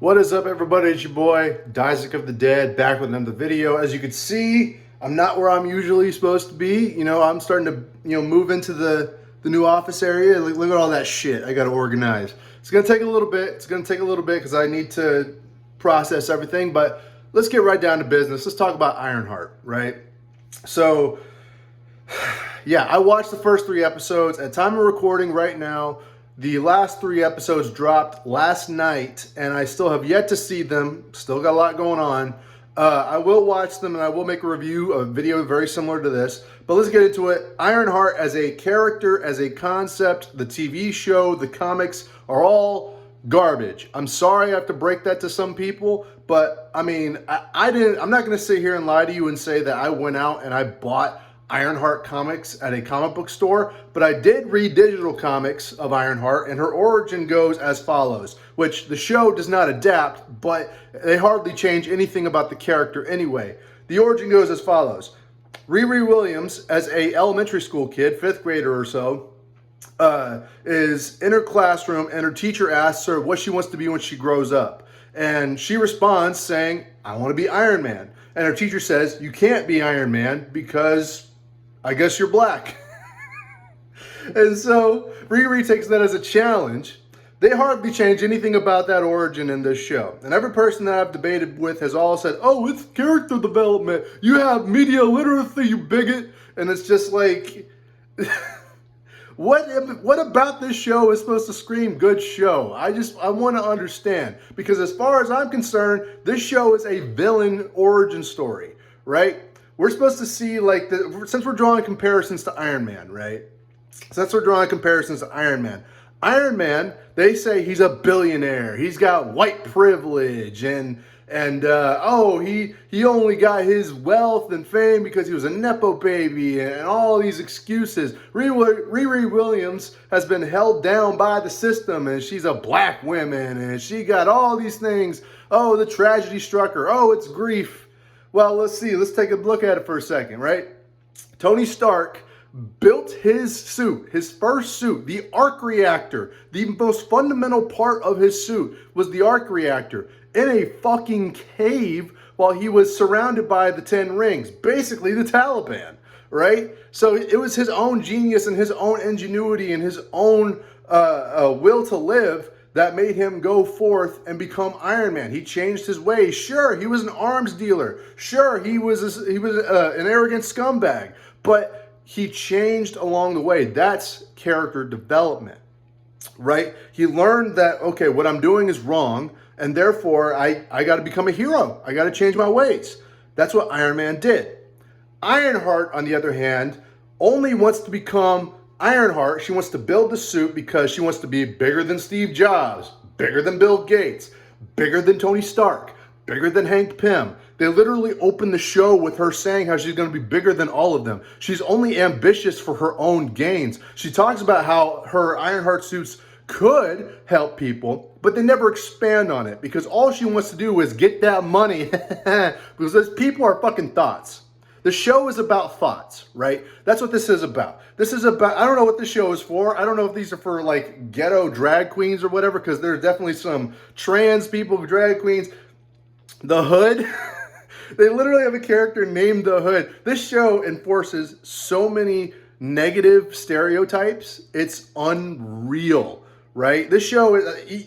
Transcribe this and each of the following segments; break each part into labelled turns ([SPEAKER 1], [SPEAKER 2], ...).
[SPEAKER 1] What is up, everybody? It's your boy, Isaac of the Dead, back with another video. As you can see, I'm not where I'm usually supposed to be. You know, I'm starting to, move into the new office area. Look at all that shit I got to organize. It's going to take a little bit. It's going to take a little bit because I need to process everything. But let's get right down to business. Let's talk about Ironheart, right? So, yeah, I watched the first 3 episodes. At time of recording right now, the last 3 episodes dropped last night, and I still have yet to see them. Still got a lot going on. I will watch them, and I will make a review, a video very similar to this. But let's get into it. Ironheart as a character, as a concept, the TV show, the comics are all garbage. I'm sorry I have to break that to some people, but I mean, I'm not going to sit here and lie to you and say that I went out and I bought Ironheart comics at a comic book store, but I did read digital comics of Ironheart, and her origin goes as follows, which the show does not adapt, but they hardly change anything about the character anyway. The origin goes as follows. Riri Williams, as a elementary school kid, 5th grader or so, is in her classroom, and her teacher asks her what she wants to be when she grows up. And she responds saying, "I want to be Iron Man." And her teacher says, "You can't be Iron Man because I guess you're black." And so Riri takes that as a challenge. They hardly change anything about that origin in this show. And every person that I've debated with has all said, "Oh, it's character development. You have media literacy, you bigot." And it's just like, what about this show is supposed to scream good show? I want to understand. Because as far as I'm concerned, this show is a villain origin story, right? We're supposed to see, like, since we're drawing comparisons to Iron Man, right? Since we're drawing comparisons to Iron Man. Iron Man, they say he's a billionaire. He's got white privilege, and oh, he only got his wealth and fame because he was a Nepo baby, and all these excuses. Riri Williams has been held down by the system, and she's a black woman, and she got all these things. Oh, the tragedy struck her. Oh, it's grief. Well, let's see. Let's take a look at it for a second, right? Tony Stark built his suit, his first suit, the arc reactor. The most fundamental part of his suit was the arc reactor in a fucking cave while he was surrounded by the 10 rings, basically the Taliban, right? So it was his own genius and his own ingenuity and his own will to live that made him go forth and become Iron Man. He changed his ways. Sure, he was an arms dealer. Sure, he was an arrogant scumbag. But he changed along the way. That's character development, right? He learned that, okay, what I'm doing is wrong, and therefore I got to become a hero. I got to change my ways. That's what Iron Man did. Ironheart, on the other hand, only wants to become Ironheart. She wants to build the suit because she wants to be bigger than Steve Jobs, bigger than Bill Gates, bigger than Tony Stark, bigger than Hank Pym. They literally open the show with her saying how she's going to be bigger than all of them. She's only ambitious for her own gains. She talks about how her Ironheart suits could help people, but they never expand on it because all she wants to do is get that money because those people are fucking thoughts. The show is about thoughts, right? That's what this is about. This is about, I don't know what this show is for. I don't know if these are for like ghetto drag queens or whatever, because there's definitely some trans people, drag queens. The Hood, they literally have a character named The Hood. This show enforces so many negative stereotypes. It's unreal, right? This show,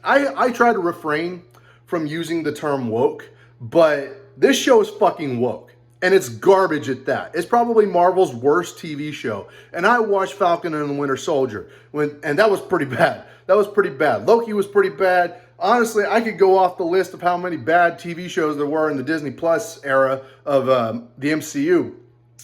[SPEAKER 1] I try to refrain from using the term woke, but this show is fucking woke. And it's garbage at that. It's probably Marvel's worst TV show. And I watched Falcon and the Winter Soldier, and that was pretty bad. That was pretty bad. Loki was pretty bad. Honestly, I could go off the list of how many bad TV shows there were in the Disney Plus era of the MCU.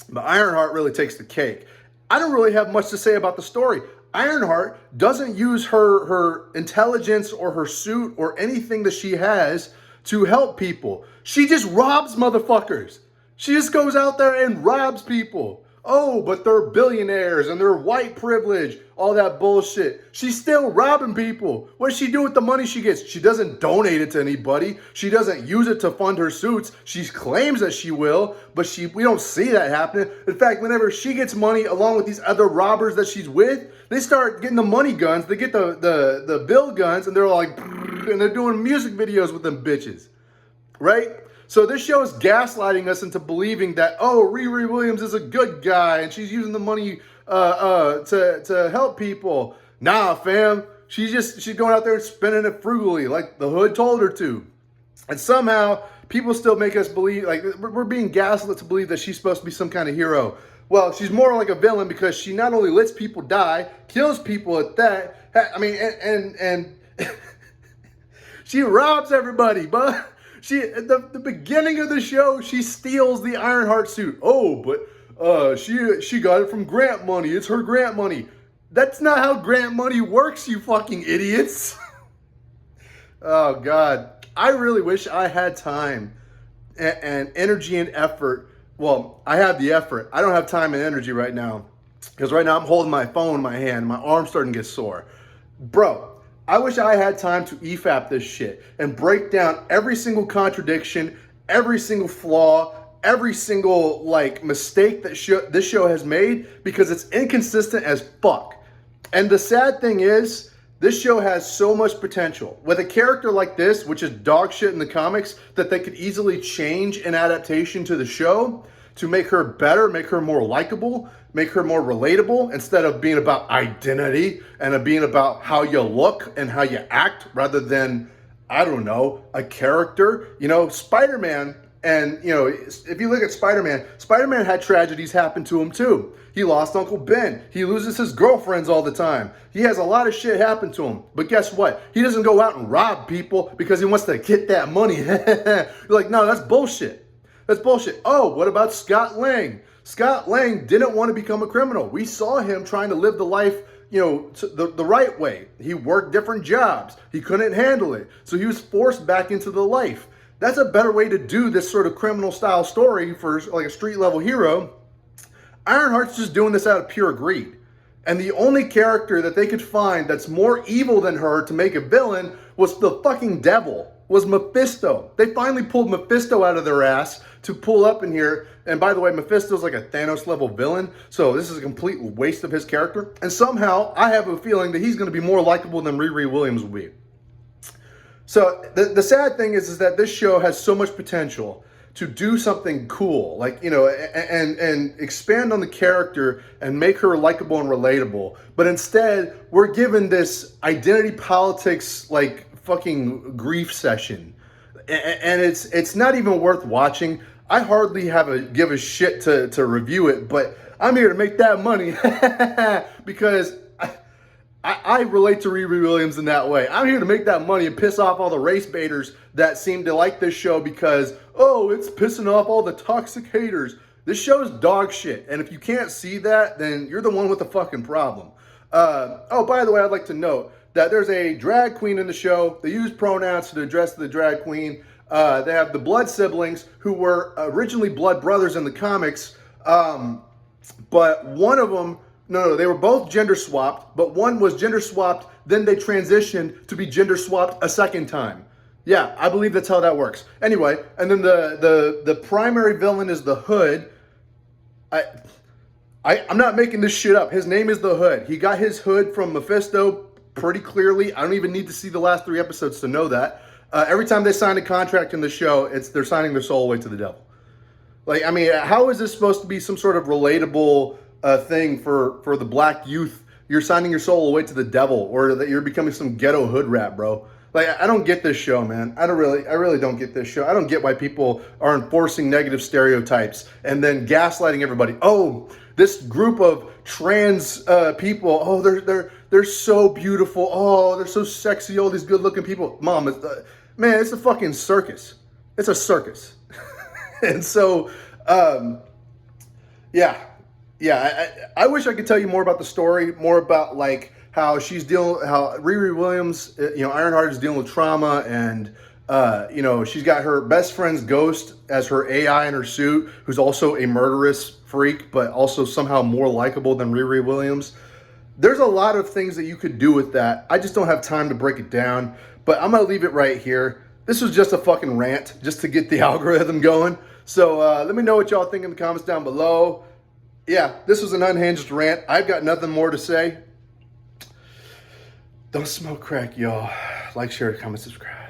[SPEAKER 1] But Ironheart really takes the cake. I don't really have much to say about the story. Ironheart doesn't use her intelligence or her suit or anything that she has to help people. She just robs motherfuckers. She just goes out there and robs people. Oh, but they're billionaires and they're white privilege, all that bullshit. She's still robbing people. What does she do with the money she gets? She doesn't donate it to anybody. She doesn't use it to fund her suits. She claims that she will, but we don't see that happening. In fact, whenever she gets money along with these other robbers that she's with, they start getting the money guns. They get the bill guns, and they're like, and they're doing music videos with them bitches, right? So this show is gaslighting us into believing that, oh, Riri Williams is a good guy and she's using the money to help people. Nah, fam. She's going out there and spending it frugally like the hood told her to. And somehow people still make us believe, like we're being gaslit to believe that she's supposed to be some kind of hero. Well, she's more like a villain because she not only lets people die, kills people at that. I mean, and she robs everybody, but she at the beginning of the show, she steals the Ironheart suit. Oh, but she got it from grant money. It's her grant money. That's not how grant money works, you fucking idiots. Oh God, I really wish I had time and energy and effort. Well, I have the effort. I don't have time and energy right now because right now I'm holding my phone in my hand. My arm's starting to get sore, bro. I wish I had time to EFAP this shit and break down every single contradiction, every single flaw, every single like mistake that this show has made because it's inconsistent as fuck. And the sad thing is, this show has so much potential. With a character like this, which is dog shit in the comics, that they could easily change an adaptation to the show to make her better, make her more likable, make her more relatable, instead of being about identity and of being about how you look and how you act rather than, I don't know, a character. You know, Spider-Man, and you know, if you look at Spider-Man, Spider-Man had tragedies happen to him too. He lost Uncle Ben. He loses his girlfriends all the time. He has a lot of shit happen to him. But guess what? He doesn't go out and rob people because he wants to get that money. You're like, no, that's bullshit. That's bullshit. Oh, what about Scott Lang? Scott Lang didn't want to become a criminal. We saw him trying to live the life, you know, the right way. He worked different jobs. He couldn't handle it. So he was forced back into the life. That's a better way to do this sort of criminal style story for like a street level hero. Ironheart's just doing this out of pure greed. And the only character that they could find that's more evil than her to make a villain was the fucking devil, was Mephisto. They finally pulled Mephisto out of their ass to pull up in here. And by the way, Mephisto's like a Thanos level villain. So this is a complete waste of his character. And somehow I have a feeling that he's going to be more likable than Riri Williams will be. So the sad thing is that this show has so much potential to do something cool, like, you know, and expand on the character and make her likable and relatable. But instead, we're given this identity politics, like, fucking grief session. And it's not even worth watching. I hardly give a shit to review it, but I'm here to make that money because I relate to Riri Williams in that way. I'm here to make that money and piss off all the race baiters that seem to like this show because, oh, it's pissing off all the toxic haters. This show is dog shit. And if you can't see that, then you're the one with the fucking problem. Oh, by the way, I'd like to note that there's a drag queen in the show. They use pronouns to address the drag queen. They have the blood siblings who were originally blood brothers in the comics. But one of them, no, they were both gender swapped, but one was gender swapped, then they transitioned to be gender swapped a second time. Yeah, I believe that's how that works. Anyway, and then the primary villain is the Hood. I'm not making this shit up. His name is the Hood. He got his hood from Mephisto pretty clearly. I don't even need to see the last 3 episodes to know that. Every time they sign a contract in the show, they're signing their soul away to the devil. Like, I mean, how is this supposed to be some sort of relatable thing for the black youth? You're signing your soul away to the devil, or that you're becoming some ghetto hood rat, bro. Like, I don't get this show, man. I really don't get this show. I don't get why people are enforcing negative stereotypes and then gaslighting everybody. Oh, this group of trans people, oh, they're so beautiful. Oh, they're so sexy. All these good-looking people. Mom, man, it's a fucking circus. It's a circus. And so, yeah. I wish I could tell you more about the story, more about like how Riri Williams, you know, Ironheart is dealing with trauma, and you know, she's got her best friend's ghost as her AI in her suit, who's also a murderess freak, but also somehow more likable than Riri Williams. There's a lot of things that you could do with that. I just don't have time to break it down, but I'm gonna leave it right here. This was just a fucking rant just to get the algorithm going. So let me know what y'all think in the comments down below. Yeah, this was an unhinged rant. I've got nothing more to say. Don't smoke crack, y'all. Like, share, comment, subscribe.